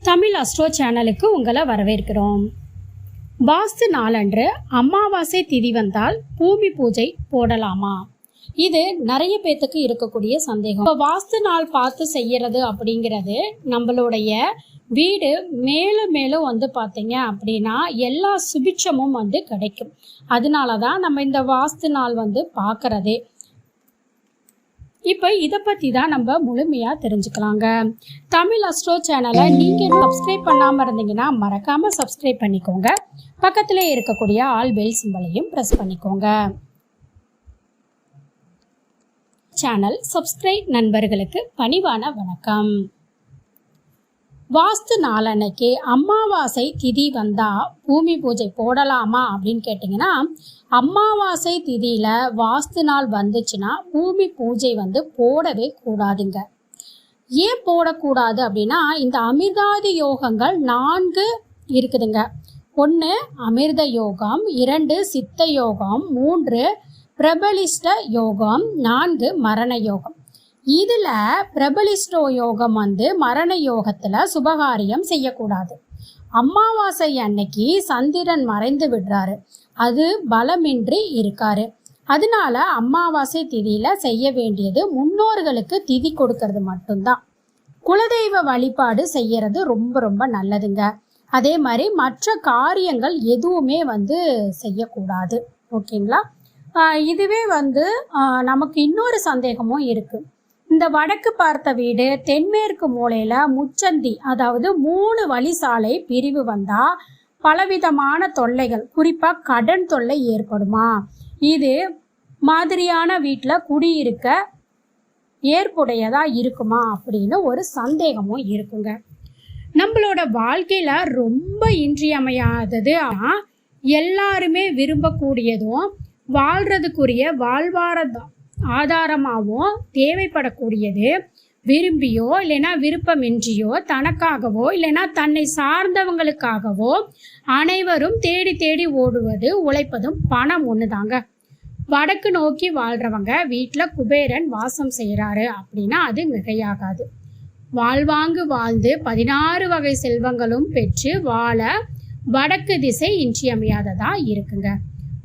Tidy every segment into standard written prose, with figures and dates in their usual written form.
Tamil astro சேனலுக்கு உங்களை வரவேற்கிறோம். வாஸ்து நாளன்று அமாவாசை திதி வந்தால் பூமி பூஜை போடலாமா? இது நிறைய பேத்துக்கு இருக்கக்கூடிய சந்தேகம். இப்போ வாஸ்து நாள் பார்த்து செய்யறது அப்படிங்கிறது நம்மளுடைய வீடு மேலும் மேலும் பார்த்தீங்க அப்படின்னா எல்லா சுபிட்சமும் கிடைக்கும். அதனால தான் நம்ம இந்த வாஸ்து நாள் பார்க்கறதே. இப்போ இதை பற்றி தான் நம்ம முழுமையாக தெரிஞ்சுக்கலாங்க. தமிழ் அஸ்ட்ரோ சேனலை நீங்கள் சப்ஸ்கிரைப் பண்ணாமல் இருந்தீங்கன்னா மறக்காமல் சப்ஸ்கிரைப் பண்ணிக்கோங்க. பக்கத்திலே இருக்கக்கூடிய ஆல் பெல் சிம்பலையும் ப்ரெஸ் பண்ணிக்கோங்க. சேனல் சப்ஸ்கிரைப் நண்பர்களுக்கு பணிவான வணக்கம். வாஸ்து நாளன்னைக்கு அமாவாசை திதி வந்தால் பூமி பூஜை போடலாமா அப்படின்னு கேட்டிங்கன்னா, அமாவாசை திதியில் வாஸ்து நாள் வந்துச்சுன்னா பூமி பூஜை போடவே கூடாதுங்க. ஏன் போடக்கூடாது அப்படின்னா, இந்த அமிர்தாதி யோகங்கள் 4 இருக்குதுங்க. 1 அமிர்த யோகம், 2 சித்த யோகம், 3 பிரபலிஷ்ட யோகம், 4 மரண யோகம். இதில் பிரபலிஷ்டோ யோகம் மரண யோகத்தில் சுபகாரியம் செய்யக்கூடாது. அமாவாசை அன்னைக்கு சந்திரன் மறைந்து விடுறாரு, அது பலமின்றி இருக்காரு. அதனால அமாவாசை திதியில் செய்ய வேண்டியது முன்னோர்களுக்கு திதி கொடுக்கறது மட்டும்தான். குலதெய்வ வழிபாடு செய்யறது ரொம்ப ரொம்ப நல்லதுங்க. அதே மாதிரி மற்ற காரியங்கள் எதுவுமே செய்யக்கூடாது. ஓகேங்களா? இதுவே நமக்கு இன்னொரு சந்தேகமும் இருக்குது. இந்த வடக்கு பார்த்த வீடு தென்மேற்கு மூலையில் முச்சந்தி, அதாவது 3 வழிசாலை பிரிவு வந்தால் பலவிதமான தொல்லைகள், குறிப்பாக கடன் தொல்லை ஏற்படுமா? இது மாதிரியான வீட்டில் குடியிருக்க ஏற்புடையதாக இருக்குமா அப்படின்னு ஒரு சந்தேகமும் இருக்குங்க. நம்மளோட வாழ்க்கையில் ரொம்ப இன்றியமையாதது, எல்லாருமே விரும்பக்கூடியதும் வாழ்கிறதுக்குரிய வாழ்வார ஆதாரமாகவும் தேவைப்படக்கூடியது, விரும்பியோ இல்லைன்னா விருப்பமின்றியோ தனக்காகவோ இல்லைன்னா தன்னை சார்ந்தவங்களுக்காகவோ அனைவரும் தேடி தேடி ஓடுவது உழைப்பதும் பணம் ஒன்று தாங்க. வடக்கு நோக்கி வாழ்கிறவங்க வீட்டில் குபேரன் வாசம் செய்கிறாரு அப்படின்னா அது மிகையாகாது. வாழ்வாங்கு வாழ்ந்து 16 வகை செல்வங்களும் பெற்று வாழ வடக்கு திசை இன்றியமையாததாக இருக்குங்க.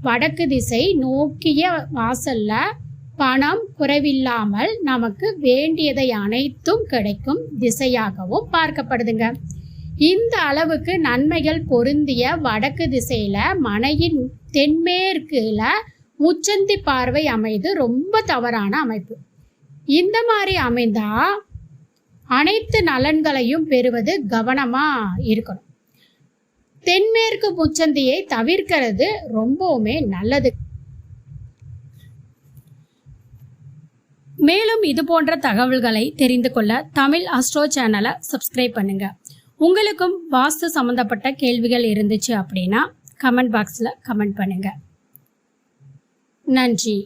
வடக்கு திசை நோக்கிய வாசல்ல பணம் குறைவில்லாமல் நமக்கு வேண்டியதை அனைத்தும் கிடைக்கும் திசையாகவும் பார்க்கப்படுதுங்க. இந்த அளவுக்கு நன்மைகள் பொருந்திய வடக்கு திசையில மனையின் தென்மேற்குல முச்சந்தி பார்வை அமைது ரொம்ப தவறான அமைப்பு. இந்த மாதிரி அமைந்தா அனைத்து நலன்களையும் பெறுவது கவனமா இருக்கணும். தென்மேற்கு முச்சந்தியை தவிர்க்கிறது ரொம்பவுமே நல்லது. மேலும் இது போன்ற தகவல்களை தெரிந்து கொள்ள தமிழ் அஸ்ட்ரோ சேனலை சப்ஸ்கிரைப் பண்ணுங்க. உங்களுக்கும் வாஸ்து சம்பந்தப்பட்ட கேள்விகள் இருந்துச்சு அப்படின்னா கமெண்ட் பாக்ஸில் கமெண்ட் பண்ணுங்க. நன்றி.